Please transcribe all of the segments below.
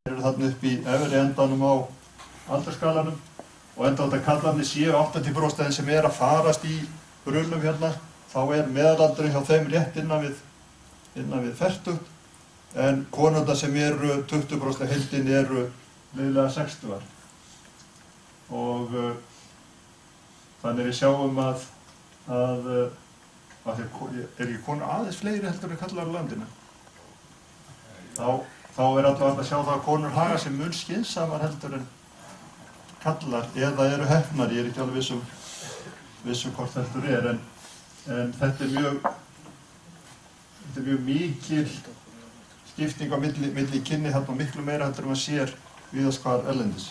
eru þarna upp í efri endanum á aldursskalanum og enda þetta kallarnir séu 80% sem að farast í brunum hérna, þá meðalaldurinn hjá þeim rétt innan við fertugt, en konurnar sem eru 20% heildin eru liðlega 60 og þannig við sjáum að ekki konur aðeins fleiri heldur en kallar á landinu. Þá alltaf hægt að sjá það að konur haga sig mun skynsamar heldur en kallar eða eru heppnar, ég ekki alveg viss hvort heldur en þetta mjög mikil skipting á milli kynni hérna og miklu meira heldur en maður sér víðast hvar erlendis.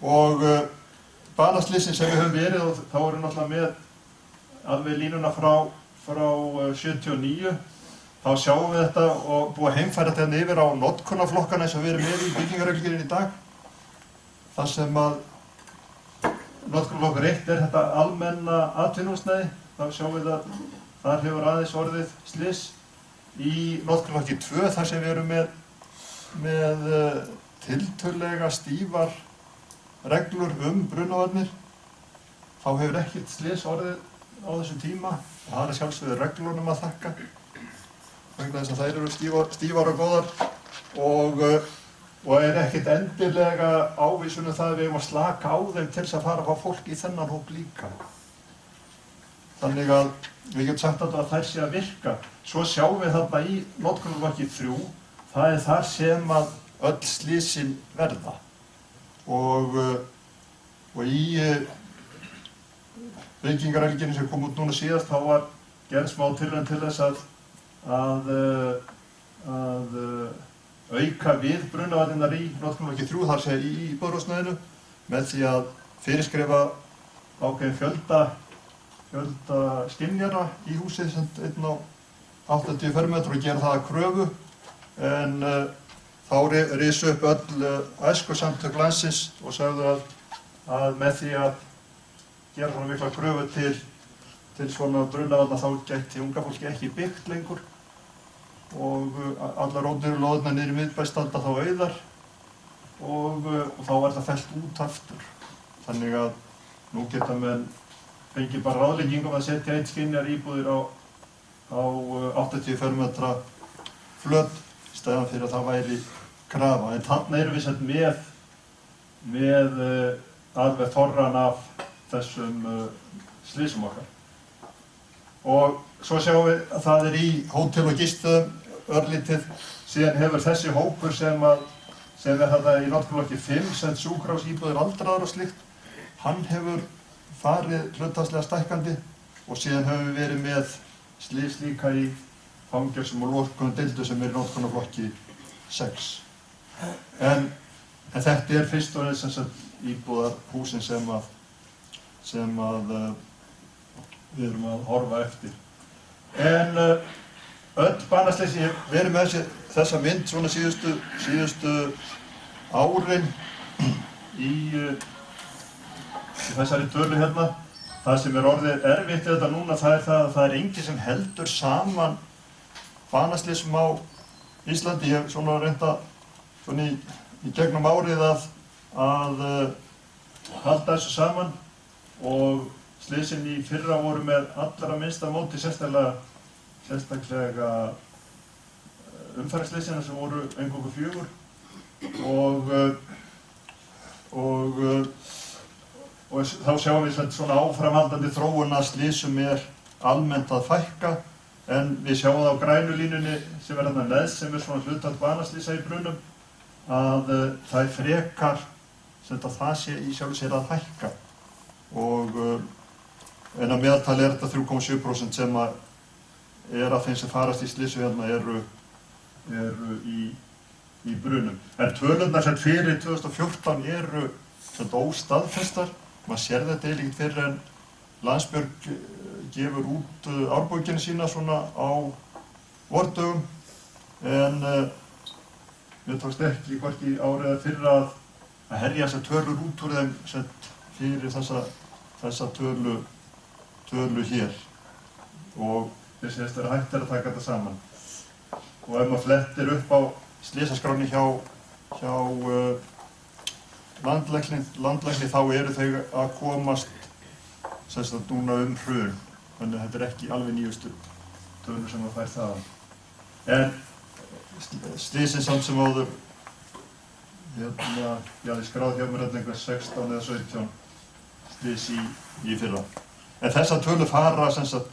Og banaslysin sem við höfum verið, og þá erum náttúrulega með alveg línuna frá 79, þá sjáum við þetta og búið að heimfæra þetta yfir á notkunarflokkana eins og við erum með í byggingarreglugerðinni í dag. Það sem að notkunarflokkur 1 þetta almenna atvinnuhúsnæði, þá sjáum við að þar hefur aðeins orðið slys. Í notkunarflokki 2, þar sem við erum með tiltölulega stífar reglur brunavarnir, þá hefur ekkert slys orðið á þessum tíma og það sjálfsögðu reglunum að þakka. Vegna þess að þær eru stífar og góðar og ekkert endilega ávísun það að við eigum að slaka á þeim til þess að fara að fá fólk í þennan hóp líka. Þannig að við getum sagt að þær sé að virka. Svo sjáum við þarna í notkunarflokki 3, það þar sem að öll slysin verða. Og í byggingarreglugerðinni sem kom út núna síðast, þá var gerð smá tilraun til þess að auka við brunavarnirnar í notkunarflokki 3, þar sé í íbúðarhúsnæðinu, með því að fyrirskrifa ákveðinn fjölda skynjara í húsið sem 80 fermetrar og gera það að kröfu, en þá risu upp öll æskusamtök landsins og sagðu að með því að gera svona mikla kröfu til svona brunavarna þá gæti unga fólki ekki byggt lengur og allar ódýru lóðirnar niður í miðbæ standa þá auðar og þá það fellt út aftur. Þannig að nú geta menn fengið bara ráðleggingum að setja einn skynjar íbúðir á 80 fermetra flöt í stæðan fyrir að það væri krafa. En þarna erum við sett með alveg þorran af þessum slysum okkar. Og svo sjáum við að það í hótel og gistöðum örlítið, síðan hefur þessi hópur sem þetta í notkunarflokki 5, sem sjúkrahús, íbúðir aldraðra og slíkt, hann hefur farið hlutfallslega stækkandi og síðan höfum við verið með slys líka í fangelsum og lokuðum deildum sem í notkunarflokki 6. En þetta fyrst og fremst íbúðarhúsin sem við erum að horfa eftir. En öll banaslysi, við erum með þessa mynd svona síðustu árin í þessari tölu hérna. Það sem orðið erfitt við þetta núna, það að það enginn sem heldur saman banaslysum á Íslandi. Ég hef svona reynda í gegnum árið að halda þessu saman og slysin í fyrra voru með allra minnsta móti, sérstaklega umferðarslysina sem voru eingöngu 4 og þá sjáum við svona áframhaldandi þróun að slysum almennt að fækka, en við sjáum það á grænu línunni sem þarna neðst, sem svona hlutfall banaslysa í brunum, að það frekar það sé í sjálfu sér að fækka. En að meðaltali þetta 3,7% sem að af þeim sem farast í slysu hérna eru í brunum. En tölurnar sem fyrir 2014 eru óstaðfestar. Maður sér þetta eiginlega fyrir en Landsbjörg gefur út árbókina sína svona á vordögum, en mér tókst ekki hvorki árið eða fyrra að herja þessar tölur út úr þeim fyrir þessa tölu hér og þess að hægt að taka þetta saman. og ef maður flettir upp á slysaskráni hjá landlækni þá eru þau að komast sem sagt núna hrun. Þannig að þetta er ekki alveg nýjustu tölur sem maður fær þaðan. En slysin samt sem áður, ég skráði hjá mér einhver 16 eða 17 slys í fyrra. En þessar tölur fara sem sagt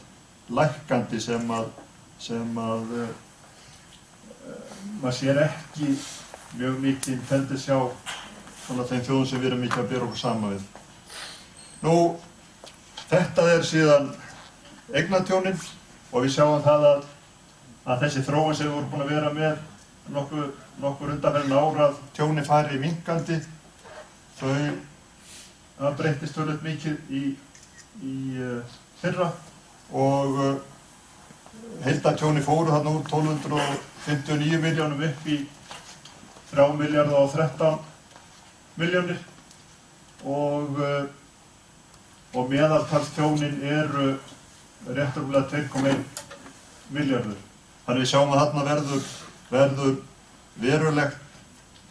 lækkandi sem að maður sér ekki mjög mikið tendensi hjá svona þeim þjóðum sem við erum mikið að bera okkur saman við. Nú, þetta er síðan eignatjónin og við sjáum það að þessi þróun sem við vorum búin að vera með nokkur undanfarin ár að tjóni fari minnkandi, það breyttist töluvert mikið í fyrra og heildartjóni fóru þarna úr 1259 milljónum upp í 3 milljarða og 13 milljónir og meðaltalstjónin eru rétt rúmlega 2,1 milljarður. Þannig við sjáum að þarna verður verulegt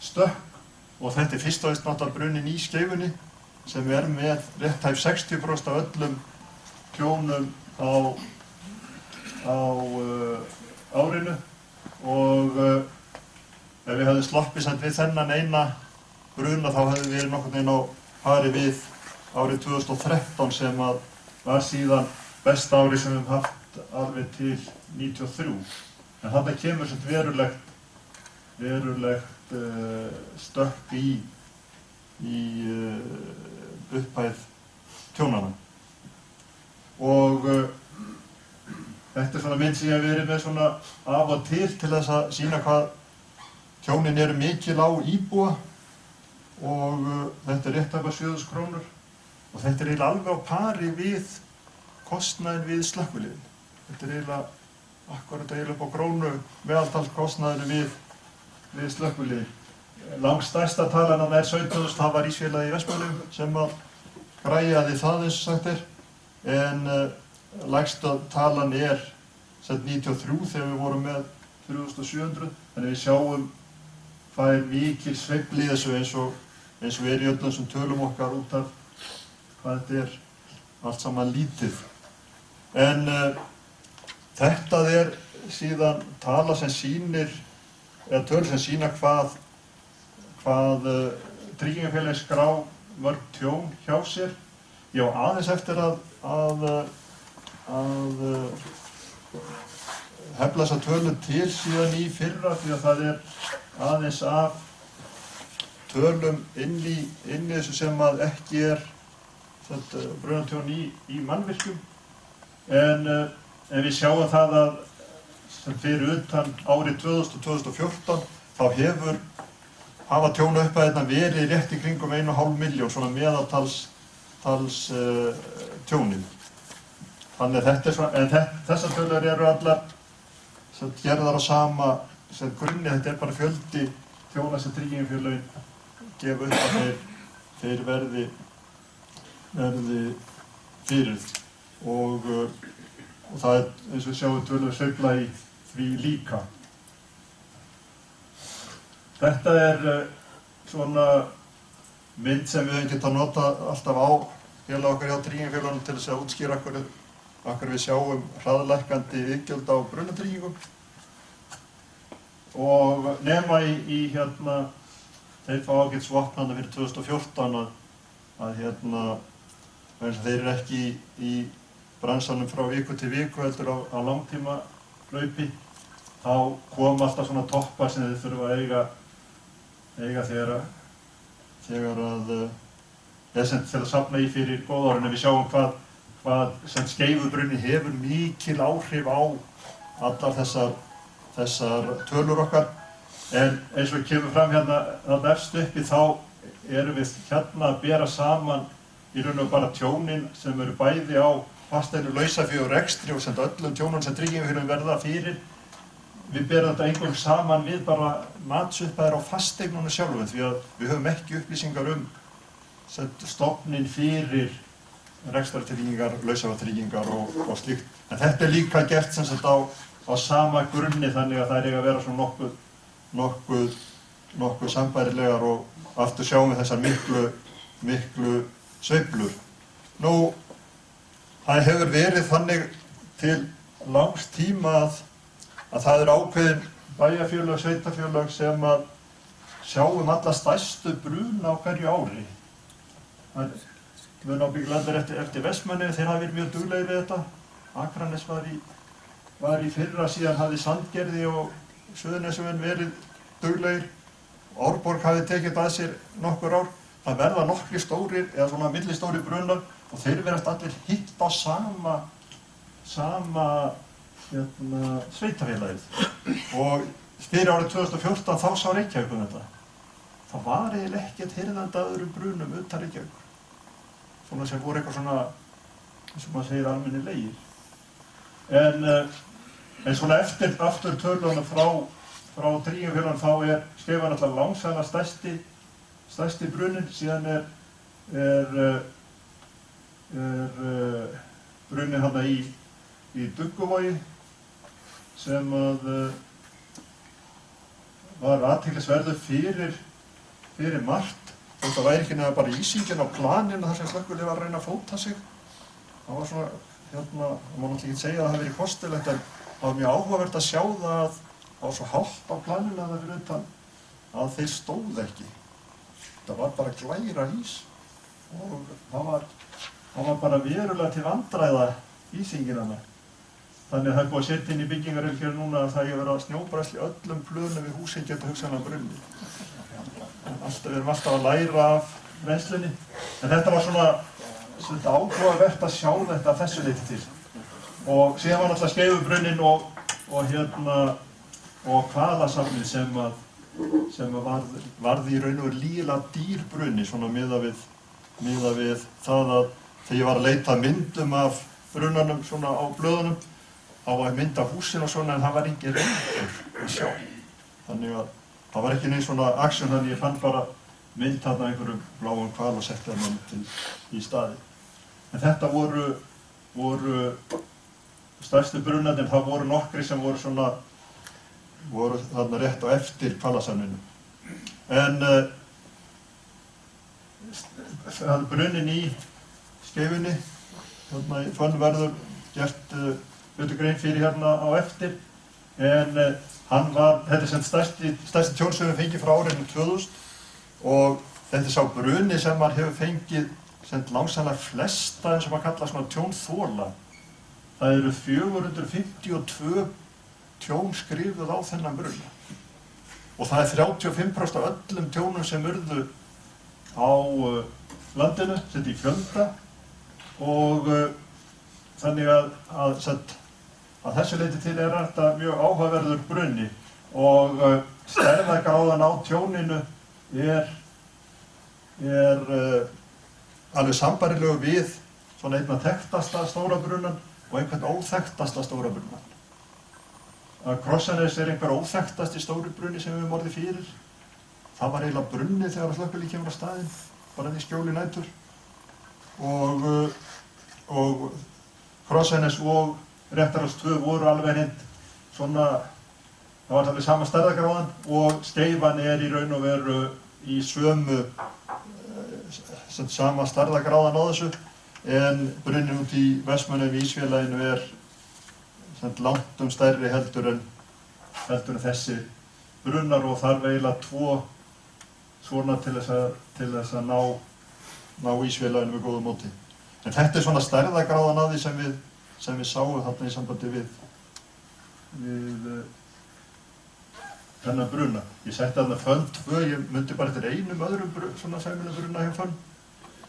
stökk og þetta er fyrst og fremst náttúrulega brunnin í Skeifunni sem er með rétt tæp 60% af öllum tjónum á árinu og ef við hefðum sloppið samt við þennan eina bruna þá hefðum við verið nokkurn veginn á pari við árið 2013 sem að var síðan besta ári sem við höfum haft alveg til 93. En þarna kemur sem verulegt stökk í upphæð tjónanna. Og þetta er svona mynd sem ég hef verið með svona af og til þess að sýna hvað tjónin eru mikil á íbúa og þetta er rétt tæpar 7.000 krónur og þetta er eiginlega alveg á pari við kostnaðinn við slökkviliðin. Þetta er eiginlega upp á krónu meðaltalskostnaðinu við slökkviliðin. Langstærsta talan er 17.000, það var Ísfélagið í Vestmannaeyjum sem að græjaði það eins og sagt er, en lægsta talan er 93 þegar við vorum með 3.700, þannig við sjáum hvað er mikil sveifla í þessu eins og er í öllum þessum tölum okkar út af hvað þetta er allt saman lítið. En þetta er síðan tala sem sýnir, eða töl sem sýna hvað tryggingafélagið skrá mörg tjón hjá sér. Ég á aðeins eftir að hefla þessa tölu til síðan í fyrra því að það er aðeins af tölum inn í þessu sem að ekki er brunatjón í mannvirkjum. En við sjáum það að fyrir utan árið 2000-2014 þá hafa tjónaupphæðirnar verið rétt í kringum 1,5 milljón, svona meðaltals tjónin. Þannig að þessar tölur eru allar gerðar á sama grunni, þetta er bara fjöldi tjóna sem tryggingafélögin gefa upp að þeir verði fyrir. Og það er eins og við sjáum tölur sveifla í því líka. Þetta er svona mynd sem við höfum getað notað alltaf á félag okkar hjá tryggingafélögunum til þess að útskýra okkur við sjáum hraðlækkandi iðgjöld á brunatryggingum. Og nema þeir fá ágætisvopn þarna fyrir 2014 að þeir eru ekki í bransanum frá viku til viku heldur á langtíma hlaupi, þá kom alltaf svona toppar sem þeir þurfa að eiga þegar að safna í fyrir góðárinu. Við sjáum hvað Skeifubruni hefur mikil áhrif á allar þessar tölur okkar. En eins og kemur fram hérna efst uppi þá erum við hérna að bera saman í raun og bara tjónin sem eru bæði á fasteignu, lausafé og rekstri og öllum tjónum sem tryggingafélögin verða fyrir. Við berum þetta einhverjum saman við bara matsupphæðir á fasteignunum sjálfum því að við höfum ekki upplýsingar stofnin fyrir rekstrartryggingar, lausafétryggingar og slíkt. En þetta er líka gert á á sama grunni þannig að þær eiga að vera svona nokkuð sambærilegar og aftur sjáum við þessar miklu sveiflur. Nú, það hefur verið þannig til langs tíma að það er ákveðin bæjarfélög, sveitarfélög sem að sjáum alla stærstu bruna á hverju ári. Við erum ábyggilega eftir Vestmannaeyjum, þeir hafa verið mjög duglegir við þetta. Akranes var í fyrra, síðan hafði Sandgerði og Suðurnesjamenn verið duglegir. Árborg hafði tekið að sér nokkur ár. Það verða nokkrir stórir, eða svona millistórir brunar og þeir verðast allir hitt á sama sveitarfélagið. Og fyrir árið 2014 þá sá Reykjavík þetta. Það var eiginlega ekkert hirðandi að öðrum brunum utan Reykjavíkur. Svona sem voru eitthvað svona, eins og maður segir, almennilegir. En svona eftir aftur tölunum frá Tryggingafélaginu þá Skeifunn alltaf langsamlega stærsti brunin, síðan er brunin þarna í Dugguvogi sem var athyglisverður fyrir margt. Þetta væri ekki nefnilega bara ísingin á planinu þar sem slökkvilið var að reyna að fóta sig. Það var svona, það má náttúrulega ekki segja að það hafi verið kostulegt, en það var mjög áhugavert að sjá það að það var svo hált á planinu að það fyrir utan að þeir stóðu ekki. Það var bara glæra ís og það var bara verulega til vandræða ísingin hana. Þannig að það er búið að setja inn í byggingarreglugerð núna að það eigi að vera snjóbræðsla í öllum plönum við húsin geta hugsanlega brunni. Við erum alltaf að læra af reynslunni. En þetta var svona áhugavert að sjá þetta að þessu leyti til. Og síðan var náttúrulega Skeifubruninn og Hvalasafnið sem varð í raun og veru lygilega dýr bruni, svona miðað við það að þegar ég var að leita myndum af brunanum svona á blöðunum, þá var mynd af húsinu og svona, en það var engin reyndur að sjá. Þannig að það var ekki neins svona action, þannig ég fann bara mynd þarna einhverjum bláum hval og setti það til í staði. En þetta voru stærstu brunarnir, það voru nokkri sem voru þarna rétt á eftir Hvalasafninu. En bruninn í Skeifunni, þarna í Hvönn verður gert betur grein fyrir hérna á eftir, en þetta er sem stærsti tjón sem við fengið frá árinu 2000 og þetta er sá bruni sem maður hefur fengið sem langsamlega flesta eins og maður kalla svona tjónþola. Það eru 452 tjón skrifuð á þennan bruna og það er 35% af öllum tjónum sem urðu á landinu, sett í fjölda og þannig að þessu leyti til þetta mjög áhugaverður bruni og stærðargráðan á tjóninu alveg sambærilegu við svona einna þekktasta stóra brunan og einhvern óþekktasta stóra brunan. Krossanes einhver óþekktasti stóri bruni sem við höfum orðið fyrir. Það var eiginlega brunni þegar slökkvilið kemur á staðinn, bara í skjóli nætur. Og Krossanes og Réttarháls 2 voru alveg hreint svona, það var alveg sama stærðargráðan og Skeifan í raun og veru í sama stærðargráðan á þessu, en brunninn út í Vestmannaeyjum í Ísfélaginu langtum stærri heldur en þessi brunnar og þarf eiginlega 2 svona til þess að ná Ísfélaginu með góðu móti. En þetta er svona stærðargráðan af því sem við sáum þarna í sambandi við þennan bruna. Ég setti þarna Fönn 2, ég myndi bara eftir einum öðrum svona sæmilegum bruna hjá Fönn.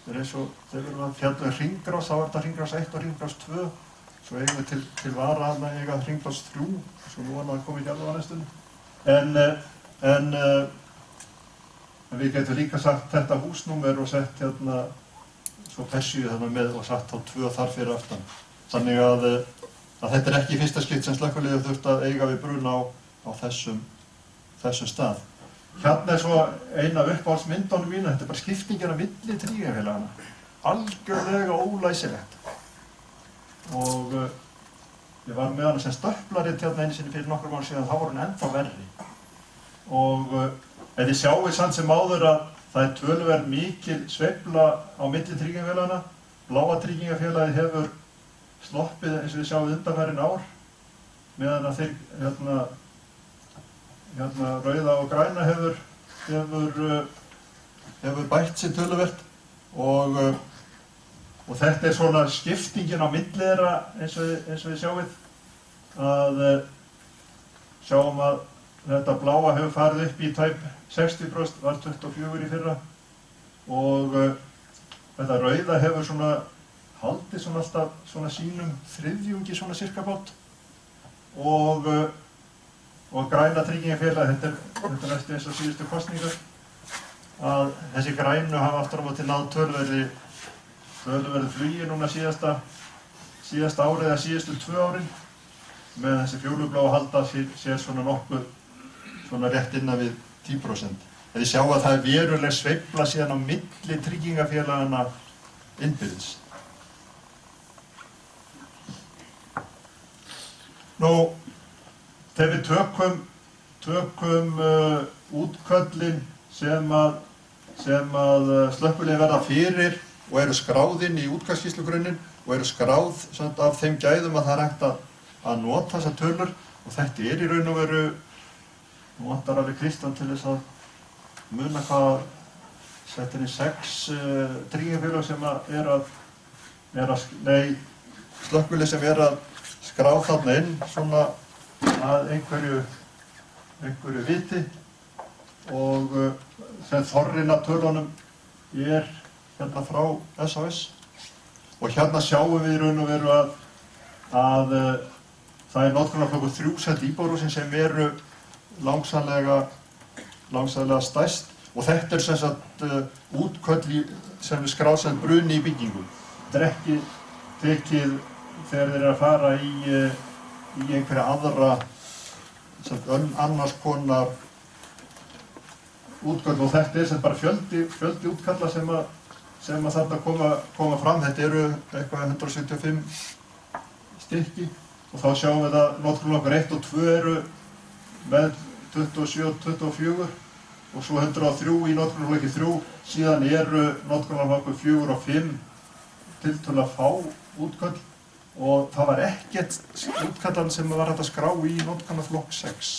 Það er eins og þegar við erum að fjalla um hringrás, þá var þetta hringrás 1 og hringrás 2. Svo eigum við til vara þarna eiga hringrás 3, svo nú var það komið í alveg á næstunni. En við getum líka sagt þetta húsnúmer og sett hérna svo persíu þarna með og satt á 2 þar fyrir aftan. Þannig að þetta er ekki í fyrsta skipti sem slökkviliðið þurft að eiga við bruna á þessum stað. Hérna er svo eina uppáhaldsmyndunum mína, þetta er bara skiptingin á milli Tryggingafélaganna. Algjörlega ólæsilegt. Og Ég var með hana sem stöplarinn hérna einu sinni fyrir nokkrum árum síðan, þá var hún ennþá verri. Og en þið sjáið samt sem áður að það er töluvert mikil sveifla á milli tryggingafélaganna. Bláa tryggingafélagið hefur sloppið eins og við sjáum undanfarin ár, meðan að þeir rauða og græna hefur bætt sér töluvert og þetta er svona skiptingin á milli þeirra eins og við sjáum að þetta bláa hefur farið upp í tæp 60%, var 24 í fyrra og þetta rauða hefur svona haldið svona alltaf svona sínum þriðjungi svona cirka bát og græna tryggingafélag, þetta er næstu eins og síðustu kosningar að þessi grænu hafa aftur á móti náð töluverðu flugi núna síðasta árið eða síðustu 2 árin með þessi fjólubláu halda sér svona nokkuð svona rétt innan við 10%. Þið sjá að það er veruleg sveifla síðan á milli tryggingafélagana innbyrðis. Nú, þegar við tökum útköllin sem að slökkviliðin verða fyrir og eru skráð inn í útkallsskýrslugrunnin og eru skráð af þeim gæðum að það er hægt að nota þessar tölur og þetta er í raun og veru, nú vantar alveg Kristján til þess að muna hvað settir inn 6 tryggingafélög sem slökkvilið sem er að skrá þarna inn svona að einhverju viti og sem þorrinn af tölunum er hérna frá SOS og hérna sjáum við í raun og veru að það er notkunarflokkur 3 sett íbúðarhúsin sem eru langsamlega stærst og þetta er sem sagt útköll sem við skráð sem bruni í byggingum. Þetta er ekki tekið þegar þeir eru að fara í einhverja aðra annars konar útköll og þetta er sem bara fjöldi útkalla sem að þarna koma fram. Þetta eru eitthvað 175 stykki og þá sjáum við að notkunarflokkur 1 og 2 eru með 27 og 24 og svo 103 í notkunarflokki 3, síðan eru notkunarflokkur 4 og 5 tiltölulega fá útköll og það var ekkert útkallan sem var hægt að skrá í notkunarflokk 6.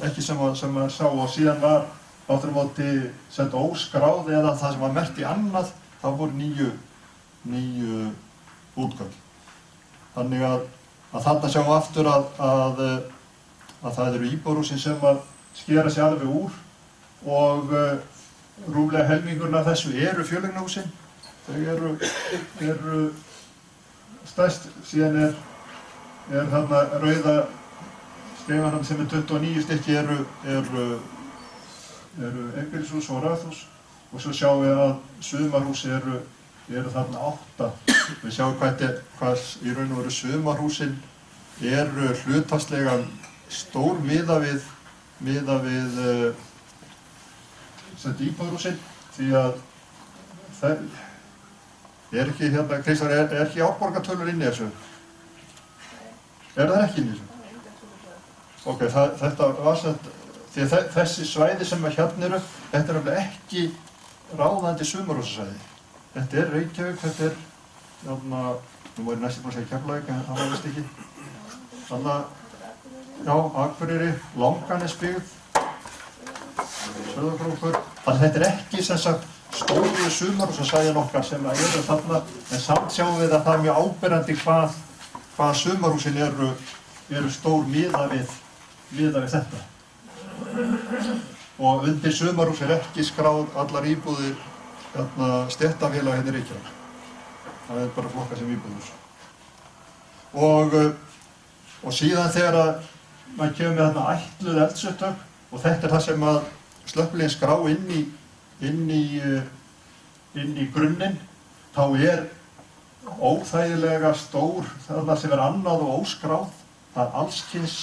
Ekki sem að sá og síðan var aftur á móti sett óskráð eða það sem var merkt í annað, það voru 9 útköll. Þannig að þarna sjáum við aftur að það eru íbúðarhúsin sem að skera sig alveg úr og rúmlega helmingurinn af þessu eru fjöleignahúsin. Þau eru stærst, síðan er þarna rauða skrifanan sem er 29 stykki eru einbýlishús og raðhús og svo sjáum við að sumarhús eru þarna 8. Við sjáum hvað í raun og veru sumarhúsin eru hlutfallslega stór miðað við íbúðarhúsin því að það er ekki hérna, Kristján, er ekki árborgartölur inni í þessu? Er það ekki inni í þessu? Ok, þetta var sett, því að þessi svæði sem hérna eru, þetta er ekki ráðandi sumarhúsasvæði. Þetta er Reykjavík, þetta er, nú var ég næstum búinn að segja Keflavík, en það var vist ekki. Þarna, já, Akureyri, Langanesbyggð, Sauðárkrókur. Þannig að þetta er ekki sem sagt stóru sumarhúsasvæðin okkar sem eru þarna, en samt sjáum við að það er mjög áberandi hvað sumarhúsin eru stór miðað við þetta. Og undir sumarhús er ekki skráð allar íbúðir stéttarfélaga hérna í Reykjavík. Það er bara flokkað sem íbúðarhús. Og síðan þegar maður kemur með þarna ætluð eldsupptök og þetta er það sem að slökkviliðin skrá inn í grunninn, þá er óþægilega stór þarna sem er annað og óskráð. Það er allskyns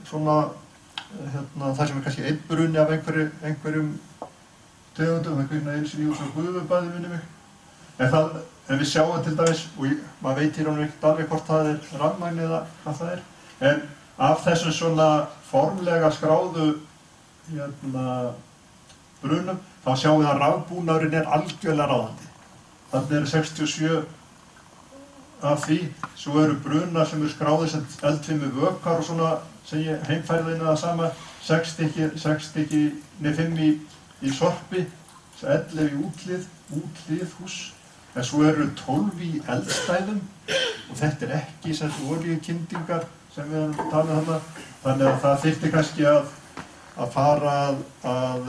svona það sem er kannski einn bruni af einhverjum tegundum, einhvern veginn eins og Gufubaði minni mig. En við sjáum til dæmis, og maður veit í raun og ekkert alveg hvort það er rafmagn eða hvað það er, en af þessum svona formlega skráðu brunum, þá sjáum við að rafbúnaðurinn er algjörlega ráðandi. Þarna eru 67 af því, svo eru brunar sem eru skráðir sem eldfimu vökvar og svona, sem ég heimfærði inn að það sama, 5 í Sorpi, 11 í úthlið hús, en svo eru 12 í eldstæðum og þetta er ekki sem olíukyndingar sem við erum talað þarna, þannig að það þyrfti kannski að fara að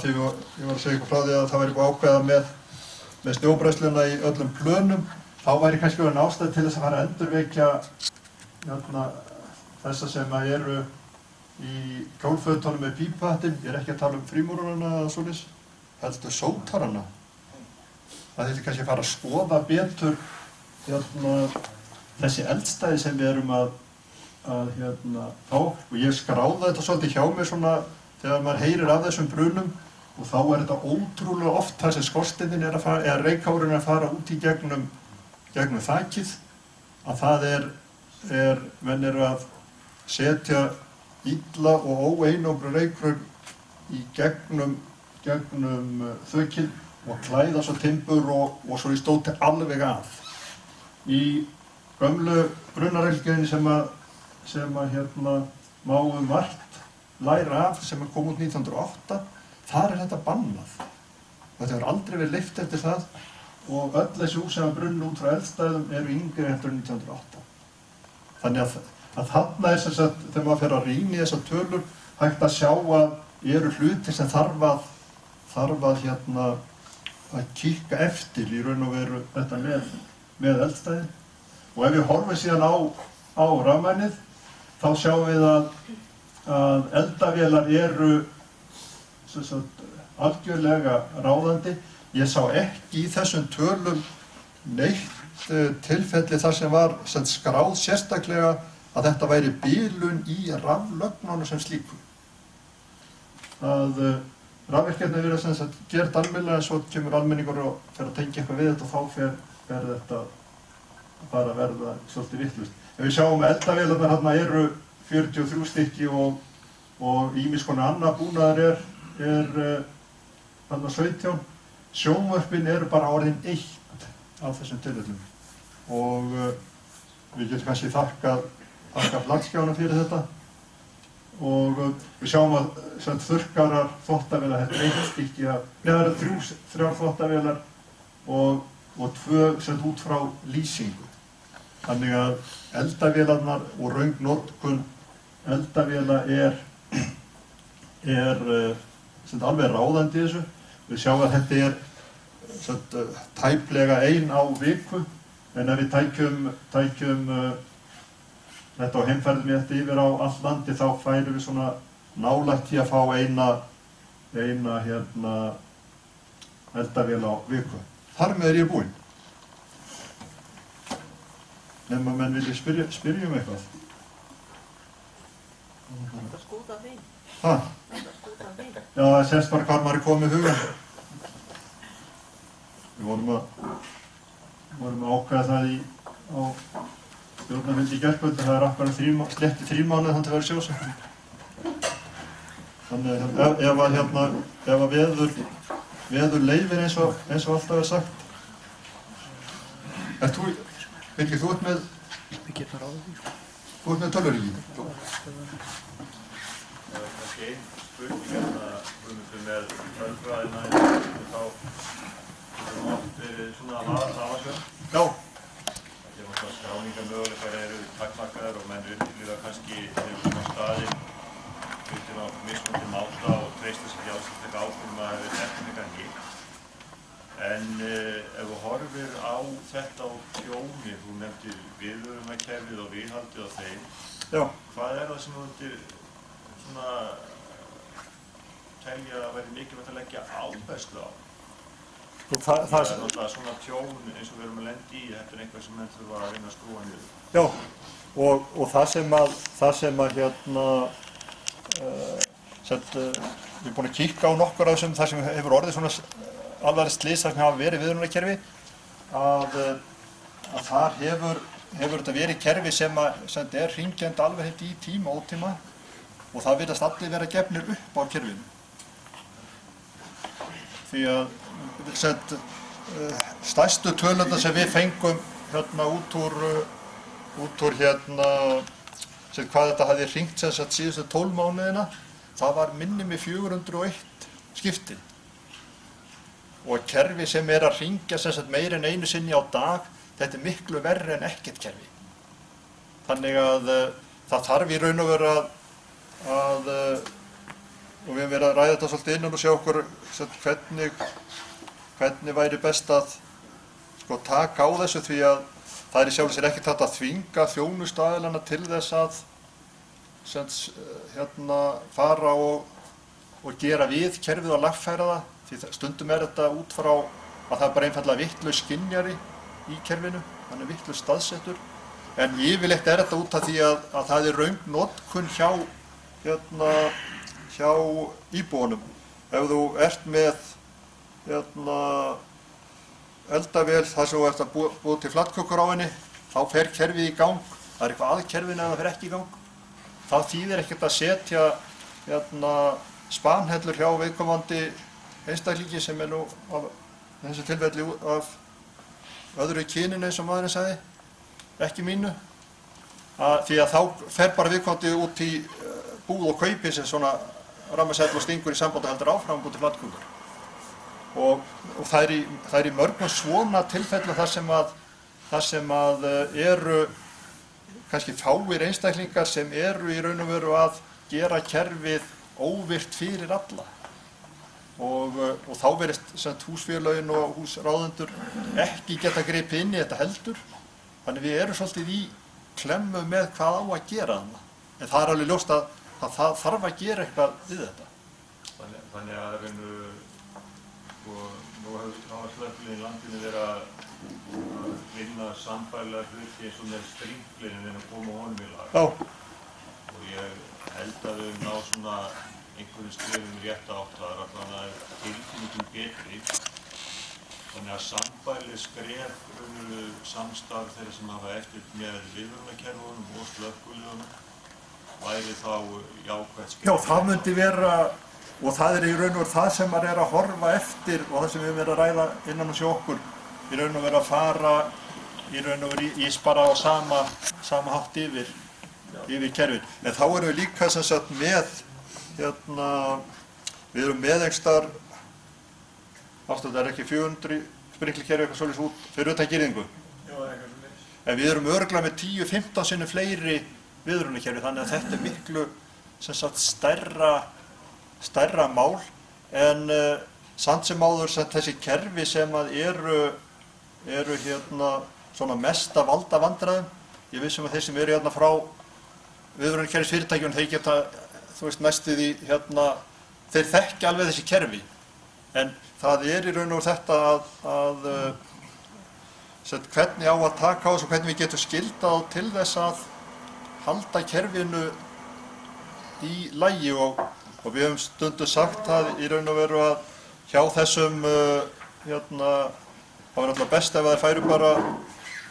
því ég var að segja ykkur frá því að það væri búið ákveða með snjóbræðsluna í öllum plönum, þá væri kannski verið ástæð til þess að fara að endurvekja þessa sem eru í kjólfötunum með pípuhattinn. Ég er ekki að tala um frímúrarana eða svoleiðis, heldur sótarana. Það þyrfti kannski að fara að skoða betur þessi eldstæði sem við erum að fá, og ég skráði þetta svolítið hjá mér svona þegar maður heyrir af þessum brunum, og þá er þetta ótrúlega oft þar sem skorsteinninn eða reykháfurinn er að fara út í gegnum þakið, að það menn eru að setja illa og óeinóbru reykrur í gegnum þökin og klæða svo timbur og svo í stóti alveg að. Í gömlu brunarreglugerðinni sem má margt læra af, sem kom út 1908, þar er þetta bannað. Þetta hefur aldrei verið leyft eftir það og öll þessi hús sem brunnu út frá eldstæðum eru yngri eftir 1908. Þannig að þarna er sem sagt, þegar maður fer að rýna í þessar tölur, hægt að sjá að eru hlutir sem þarf að kíkka eftir í raun og veru þetta með eldstæðin. Og ef við horfum síðan á rafmagnið, þá sjáum við að eldavélar eru sem sagt, algjörlega ráðandi. Ég sá ekki í þessum tölum neitt tilfelli þar sem var skráð sérstaklega að þetta væri bilun í raflögnunum sem slíku. Rafvirkjarnir verða sem sagt gert almennilega, en svo kemur almenningur og fer að tengja eitthvað við þetta og þá fer þetta bara að verða svolítið vitlaust. Ef við sjáum eldavélarnar þarna eru 43 stykki og ýmiss konar annar búnaður er þarna 17. Sjónvörpin eru bara orðin 1 af þessum tilfellum og við getum kannski þakkað flaggskjánum fyrir þetta og við sjáum að þurrkarar þvottavélar, þetta er 1 stykki það eru 3 þvottavélar og 2 út frá lýsingu. Þannig að eldavélarnar og röng notkun eldavéla er alveg ráðandi í þessu. Við sjáum að þetta er tæplega 1 á viku, en ef við tækjum þetta á heimferðum þetta yfir á allt landi, þá færum við svona nálægt í að fá eina eldavél á viku. Þar með er ég búinn. Nema menn vilja spyrja um eitthvað. Þetta skúta þín. Hæ? Þetta skúta þín. Já, það sést bara hvar maður er komið hugan. Við vorum að ákveða það á stjórnarfundi í gærkvöld, það er akkúrat slétti 3 mánuði þannig að vera sjósetning. Þannig að ef að veður leyfir eins og alltaf er sagt. Birgir, þú ert með tölvuríki? Kannski einn spurning með tölfræðina þá getur oft verið svona hafasjón. Já. Skráningarmöguleikar eru takmarkaðir og menn líða kannski yfir svona staði hlutin á mismunandi máta og treysta sér ekki á að taka ákvörðun að það hefur teknika en hitt. En ef þú horfir á þetta á tjóni, þú nefndir viðvörunarkerfið og viðhaldið á þeim. Já. Hvað er það sem þú myndir svona telja að verði mikilvægt að leggja áherslu á? Það er náttúrulega svona tjón eins og við erum að lenda í, þetta er eitthvað sem menn þurfa að reyna að skrúa niður. Já, og það sem að ég er búinn að kíkja á nokkur af þessum, það sem hefur orðið svona alvarleg slys þar sem hafa verið viðvörunarkerfi að þar hefur þetta verið kerfi sem er hringjandi alveg heitt í tíma og ótíma og það virðast allir vera gefnir upp á kerfinu. Því að stærstu tölurnar sem við fengum hérna út úr hérna hvað þetta hafði hringt sem sagt síðustu 12 mánuðina, það var minni með 401 skipti. Og kerfi sem er að hringja sem sagt meira en einu sinni á dag, þetta er miklu verri en ekkert kerfi. Þannig að það þarf í raun og veru og við höfum verið að ræða þetta svolítið innan og sjá okkur hvernig væri best að taka á þessu því að það er í sjálfu sér ekkert hægt að þvinga þjónustuaðilana til þess að fara og gera við kerfið og lagfæra það. Því stundum er þetta út frá að það er bara einfaldlega vitlaus skynjari í kerfinu, hann er vitlaus staðsettur. En yfirleitt er þetta út af því að það er röng notkun hjá íbúunum. Ef þú ert með eldavél þar sem þú ert að búa til flatkökur á henni, þá fer kerfið í gang. Það er eitthvað að kerfinu ef það fer ekki í gang. Það þýðir ekkert að setja spanhellur hjá viðkomandi einstaklingi sem er nú af þessu tilfelli af öðru kyninu eins og maðurinn sagði, ekki mínu. Því að þá fer bara viðkomandi út í búð og kaupir sér svona rammasell og stingur í samband og heldur áfram búið til flatkökur. Og það er í mörgum svona tilfellu þar sem eru kannski fáir einstaklingar sem eru í raun og veru að gera kerfið óvirkt fyrir alla. Og þá verðist húsfélögin og húsráðendur ekki geta gripið inn í þetta heldur. Þannig við erum svolítið í klemmu með hvað á að gera þarna. En það er alveg ljóst að það þarf að gera eitthvað við þetta. Þannig að nú hafa slökkviliðin í landinu verið að vinna sambærilega hluti eins og með sprinklinu en að koma honum í lag. Já. Og ég held að við ná svona einhverjum skrifum rétt átt, það er allavega tilfinningin betri. Þannig að sambærileg skref samstarf þeirra sem hafa eftirlit með viðvörunarkerfunum og slökkviliðunum væri þá jákvætt skref. Já, það myndi vera, og það er í raun og veru það sem maður er að horfa eftir og það sem við höfum verið að ræða innan hos okkur, í raun og veru að fara í raun og veru í bara á sama hátt yfir kerfin. En þá erum við líka sem sagt með við erum með einhverstaðar, það er ekki 400 sprinklerkerfi eitthvað svolítið út fyrir utan girðingu. Já, eitthvað svolítið. En við erum örugglega með 10-15 sinnum fleiri viðvörunarkerfi, þannig að þetta er miklu sem sagt stærra mál en samt sem áður þessi kerfi sem að eru svona mesta valdavandræðum. Ég vissum að þeir sem eru frá viðvörunarkerfisfyrirtækjunum, þeir geta næstuð í þeir þekkja alveg þessi kerfi. En það er í raun og þetta að hvernig á að taka á þessu og hvernig við getum skildað til þess að halda kerfinu í lagi og við höfum stundum sagt það í raun og veru að hjá þessum það var alltaf best ef það færu bara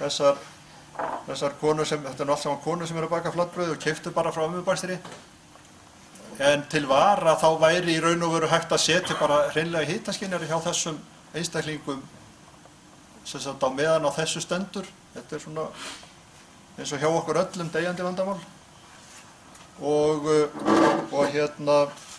þessar konur sem, þetta er allt saman konur sem eru að baka flatbrauð og keyptu bara frá ömmubakstri. En til vara þá væri í raun og veru hægt að setja bara hreinlega hitaskynjari hjá þessum einstaklingum sem sagt á meðan á þessu stendur. Þetta er svona eins og hjá okkur öllum deyjandi vandamál. Og